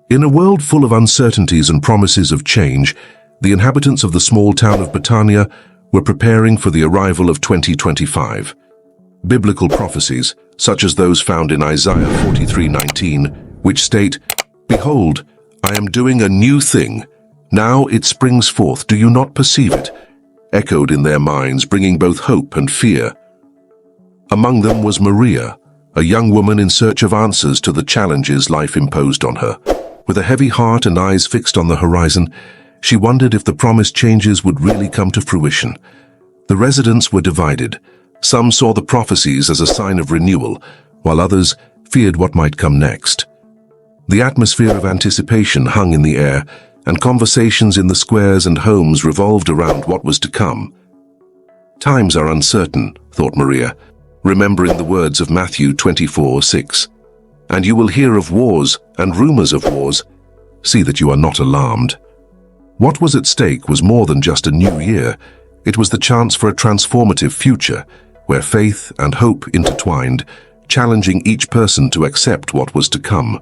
In a world full of uncertainties and promises of change, the inhabitants of the small town of Betania were preparing for the arrival of 2025. Biblical prophecies, such as those found in Isaiah 43:19, which state, "Behold, I am doing a new thing. Now it springs forth, do you not perceive it?" echoed in their minds, bringing both hope and fear. Among them was Maria, a young woman in search of answers to the challenges life imposed on her. With a heavy heart and eyes fixed on the horizon, she wondered if the promised changes would really come to fruition. The residents were divided. Some saw the prophecies as a sign of renewal, while others feared what might come next. The atmosphere of anticipation hung in the air, and conversations in the squares and homes revolved around what was to come. Times are uncertain, thought Maria, remembering the words of Matthew 24:6. And you will hear of wars and rumors of wars. See that you are not alarmed. What was at stake was more than just a new year. It was the chance for a transformative future, where faith and hope intertwined, challenging each person to accept what was to come.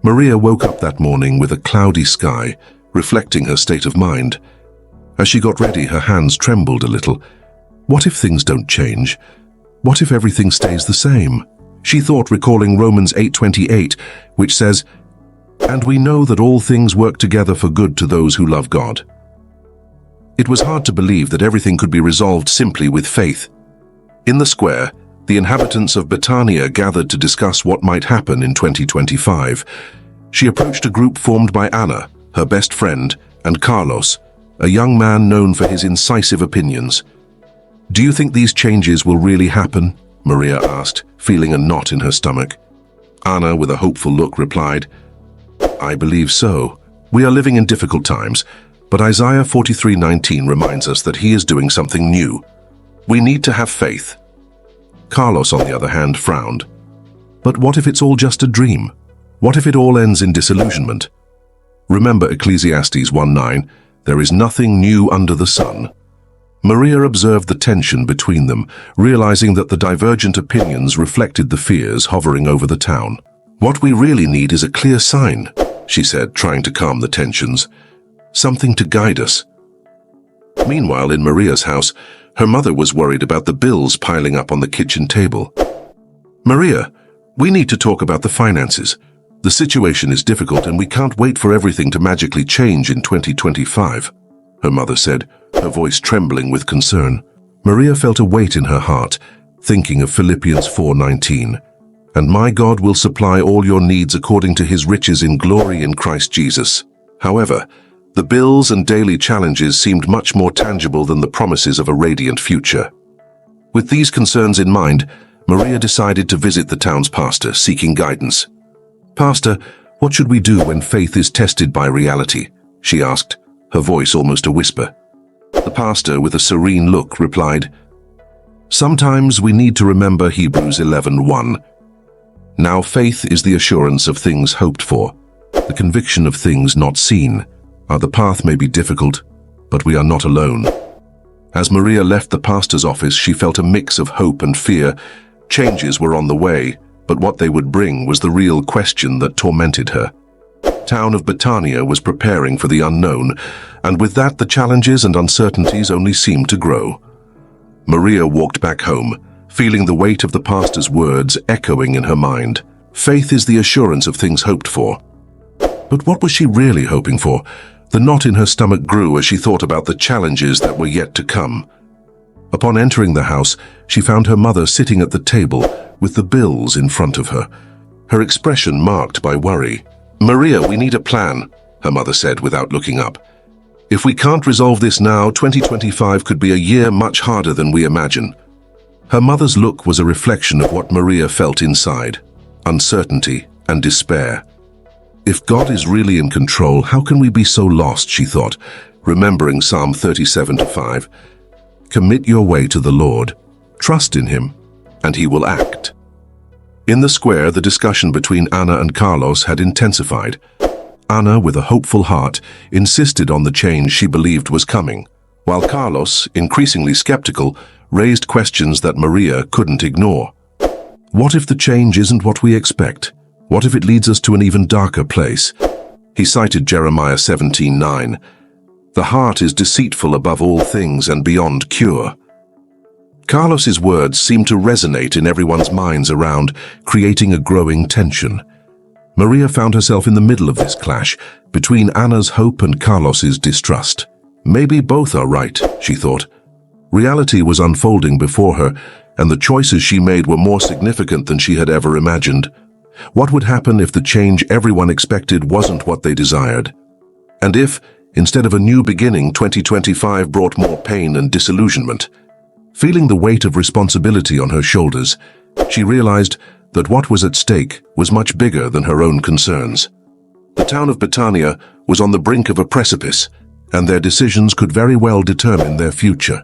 Maria woke up that morning with a cloudy sky, reflecting her state of mind. As she got ready, her hands trembled a little. What if things don't change? What if everything stays the same? She thought, recalling Romans 8:28, which says, "And we know that all things work together for good to those who love God." It was hard to believe that everything could be resolved simply with faith. In the square, the inhabitants of Betania gathered to discuss what might happen in 2025. She approached a group formed by Anna, her best friend, and Carlos, a young man known for his incisive opinions. "Do you think these changes will really happen?" Maria asked, feeling a knot in her stomach. Anna, with a hopeful look, replied, "I believe so. We are living in difficult times, but Isaiah 43:19 reminds us that he is doing something new. We need to have faith." Carlos, on the other hand, frowned. "But what if it's all just a dream? What if it all ends in disillusionment?" Remember Ecclesiastes 1:9, "There is nothing new under the sun." Maria observed the tension between them, realizing that the divergent opinions reflected the fears hovering over the town. "What we really need is a clear sign," she said, trying to calm the tensions. "Something to guide us." Meanwhile, in Maria's house, her mother was worried about the bills piling up on the kitchen table. "Maria, we need to talk about the finances. The situation is difficult and we can't wait for everything to magically change in 2025, her mother said, her voice trembling with concern. Maria felt a weight in her heart, thinking of Philippians 4:19. "And my God will supply all your needs according to his riches in glory in Christ Jesus." However, the bills and daily challenges seemed much more tangible than the promises of a radiant future. With these concerns in mind, Maria decided to visit the town's pastor, seeking guidance. "Pastor, what should we do when faith is tested by reality?" she asked, her voice almost a whisper. The pastor, with a serene look, replied, "Sometimes we need to remember Hebrews 11:1. Now faith is the assurance of things hoped for, the conviction of things not seen. The path may be difficult, but we are not alone." As Maria left the pastor's office, she felt a mix of hope and fear. Changes were on the way, but what they would bring was the real question that tormented her. The town of Betania was preparing for the unknown, and with that the challenges and uncertainties only seemed to grow. Maria walked back home, feeling the weight of the pastor's words echoing in her mind. Faith is the assurance of things hoped for. But what was she really hoping for? The knot in her stomach grew as she thought about the challenges that were yet to come. Upon entering the house, she found her mother sitting at the table with the bills in front of her, her expression marked by worry. "Maria, we need a plan," her mother said without looking up. "If we can't resolve this now, 2025 could be a year much harder than we imagine." Her mother's look was a reflection of what Maria felt inside: uncertainty and despair. If God is really in control, how can we be so lost, she thought, remembering Psalm 37:5. "Commit your way to the Lord. Trust in him, and he will act." In the square, the discussion between Anna and Carlos had intensified. Anna, with a hopeful heart, insisted on the change she believed was coming, while Carlos, increasingly skeptical, raised questions that Maria couldn't ignore. What if the change isn't what we expect? What if it leads us to an even darker place? He cited Jeremiah 17:9. The heart is deceitful above all things and beyond cure. Carlos's words seemed to resonate in everyone's minds around, creating a growing tension. Maria found herself in the middle of this clash, between Anna's hope and Carlos's distrust. Maybe both are right, she thought. Reality was unfolding before her, and the choices she made were more significant than she had ever imagined. What would happen if the change everyone expected wasn't what they desired? And if, instead of a new beginning, 2025 brought more pain and disillusionment? Feeling the weight of responsibility on her shoulders, she realized that what was at stake was much bigger than her own concerns. The town of Betania was on the brink of a precipice, and their decisions could very well determine their future.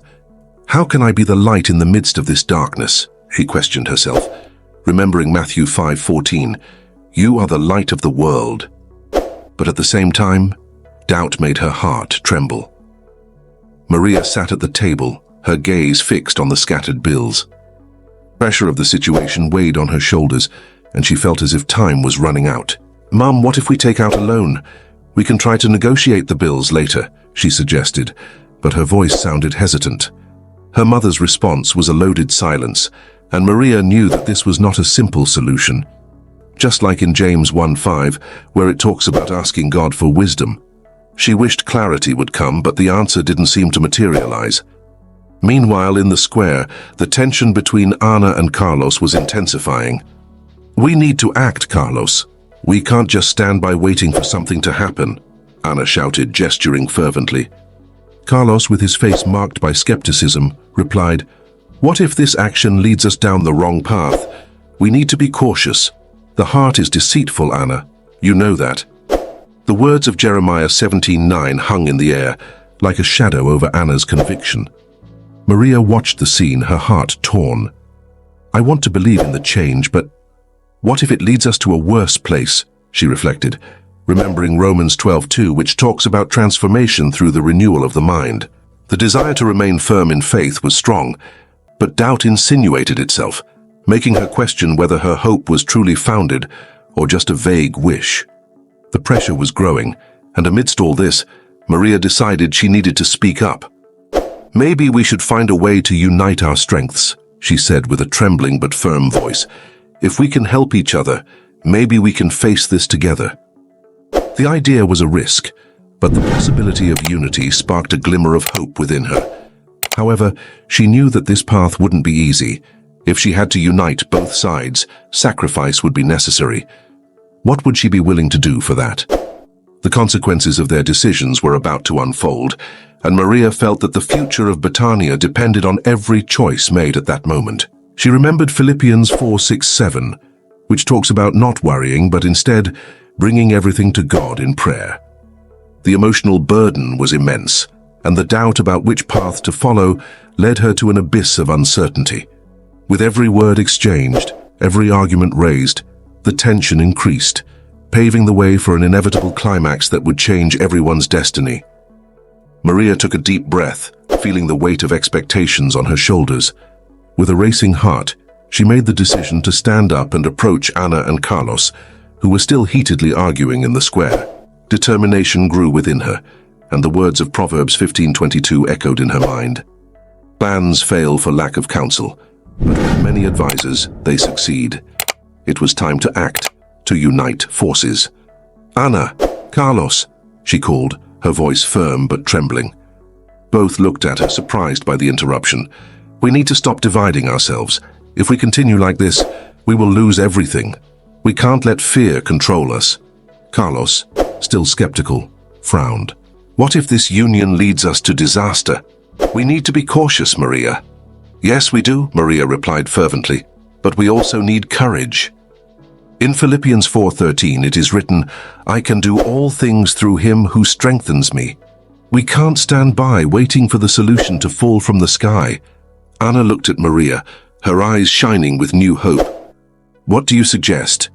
How can I be the light in the midst of this darkness? She questioned herself, remembering Matthew 5:14, "You are the light of the world." But at the same time, doubt made her heart tremble. Maria sat at the table, her gaze fixed on the scattered bills. Pressure of the situation weighed on her shoulders, and she felt as if time was running out. "Mum, what if we take out a loan? We can try to negotiate the bills later," she suggested, but her voice sounded hesitant. Her mother's response was a loaded silence, and Maria knew that this was not a simple solution. Just like in James 1:5, where it talks about asking God for wisdom. She wished clarity would come, but the answer didn't seem to materialize. Meanwhile, in the square, the tension between Anna and Carlos was intensifying. "We need to act, Carlos. We can't just stand by waiting for something to happen," Anna shouted, gesturing fervently. Carlos, with his face marked by skepticism, replied, "What if this action leads us down the wrong path? We need to be cautious. The heart is deceitful, Anna. You know that." The words of Jeremiah 17:9 hung in the air, like a shadow over Anna's conviction. Maria watched the scene, her heart torn. "I want to believe in the change, but what if it leads us to a worse place?" she reflected, remembering Romans 12:2, which talks about transformation through the renewal of the mind. The desire to remain firm in faith was strong, but doubt insinuated itself, making her question whether her hope was truly founded or just a vague wish. The pressure was growing, and amidst all this, Maria decided she needed to speak up. "Maybe we should find a way to unite our strengths," she said with a trembling but firm voice. "If we can help each other, maybe we can face this together." The idea was a risk, but the possibility of unity sparked a glimmer of hope within her. However, she knew that this path wouldn't be easy. If she had to unite both sides, sacrifice would be necessary. What would she be willing to do for that? The consequences of their decisions were about to unfold, and Maria felt that the future of Betania depended on every choice made at that moment. She remembered Philippians 4:6-7, which talks about not worrying, but instead bringing everything to God in prayer. The emotional burden was immense, and the doubt about which path to follow led her to an abyss of uncertainty. With every word exchanged, every argument raised, the tension increased, paving the way for an inevitable climax that would change everyone's destiny. Maria took a deep breath, feeling the weight of expectations on her shoulders. With a racing heart, she made the decision to stand up and approach Anna and Carlos, who were still heatedly arguing in the square. Determination grew within her, and the words of Proverbs 15:22 echoed in her mind. Plans fail for lack of counsel, but with many advisors, they succeed. It was time to act, to unite forces. "Anna, Carlos," she called, her voice firm but trembling. Both looked at her, surprised by the interruption. "We need to stop dividing ourselves. If we continue like this, we will lose everything. We can't let fear control us." Carlos, still skeptical, frowned. "What if this union leads us to disaster? We need to be cautious, Maria." "Yes, we do," Maria replied fervently, "but we also need courage." In Philippians 4:13 it is written, "I can do all things through him who strengthens me." We can't stand by waiting for the solution to fall from the sky. Anna looked at Maria, her eyes shining with new hope. "What do you suggest?"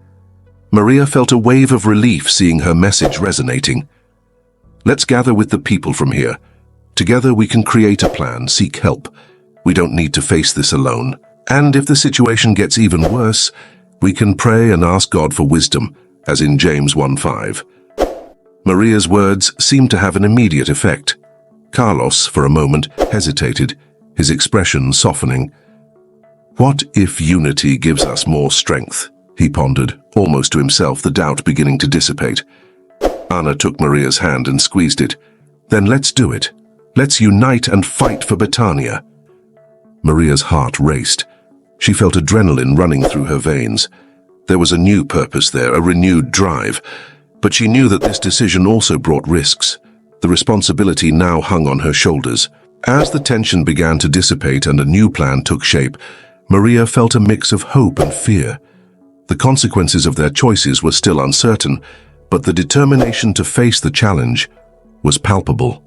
Maria felt a wave of relief seeing her message resonating. "Let's gather with the people from here. Together we can create a plan, seek help. We don't need to face this alone. And if the situation gets even worse, we can pray and ask God for wisdom, as in James 1:5. Maria's words seemed to have an immediate effect. Carlos, for a moment, hesitated, his expression softening. "What if unity gives us more strength?" he pondered, almost to himself, the doubt beginning to dissipate. Anna took Maria's hand and squeezed it. "Then let's do it. Let's unite and fight for Betania." Maria's heart raced. She felt adrenaline running through her veins. There was a new purpose there, a renewed drive. But she knew that this decision also brought risks. The responsibility now hung on her shoulders. As the tension began to dissipate and a new plan took shape, Maria felt a mix of hope and fear. The consequences of their choices were still uncertain, but the determination to face the challenge was palpable.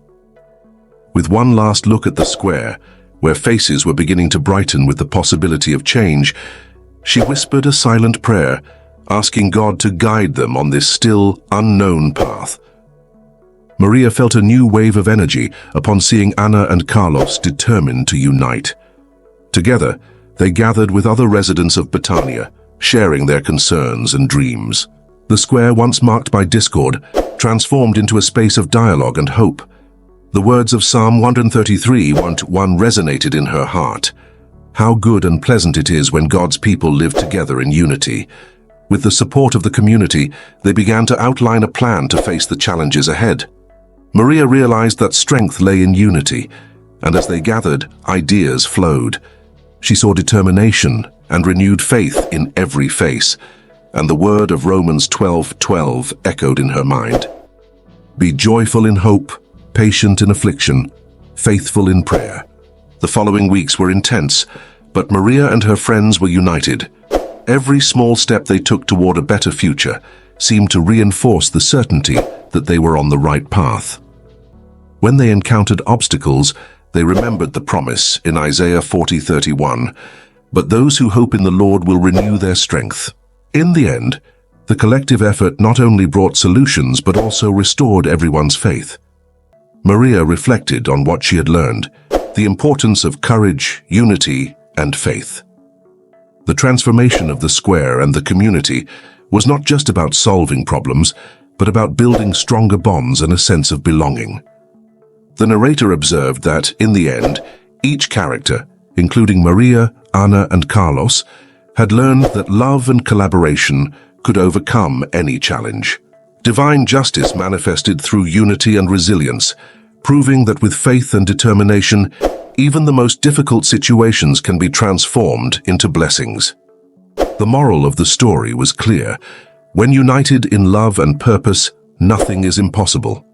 With one last look at the square, where faces were beginning to brighten with the possibility of change, she whispered a silent prayer, asking God to guide them on this still unknown path. Maria felt a new wave of energy upon seeing Anna and Carlos determined to unite. Together, they gathered with other residents of Betania, sharing their concerns and dreams. The square, once marked by discord, transformed into a space of dialogue and hope. The words of Psalm 133:1 resonated in her heart. How good and pleasant it is when God's people live together in unity. With the support of the community, they began to outline a plan to face the challenges ahead. Maria realized that strength lay in unity, and as they gathered, ideas flowed. She saw determination and renewed faith in every face, and the word of Romans 12:12 echoed in her mind. Be joyful in hope, patient in affliction, faithful in prayer. The following weeks were intense, but Maria and her friends were united. Every small step they took toward a better future seemed to reinforce the certainty that they were on the right path. When they encountered obstacles, they remembered the promise in Isaiah 40:31, "But those who hope in the Lord will renew their strength." In the end, the collective effort not only brought solutions but also restored everyone's faith. Maria reflected on what she had learned, the importance of courage, unity, and faith. The transformation of the square and the community was not just about solving problems, but about building stronger bonds and a sense of belonging. The narrator observed that, in the end, each character, including Maria, Anna, and Carlos, had learned that love and collaboration could overcome any challenge. Divine justice manifested through unity and resilience, proving that with faith and determination, even the most difficult situations can be transformed into blessings. The moral of the story was clear. When united in love and purpose, nothing is impossible.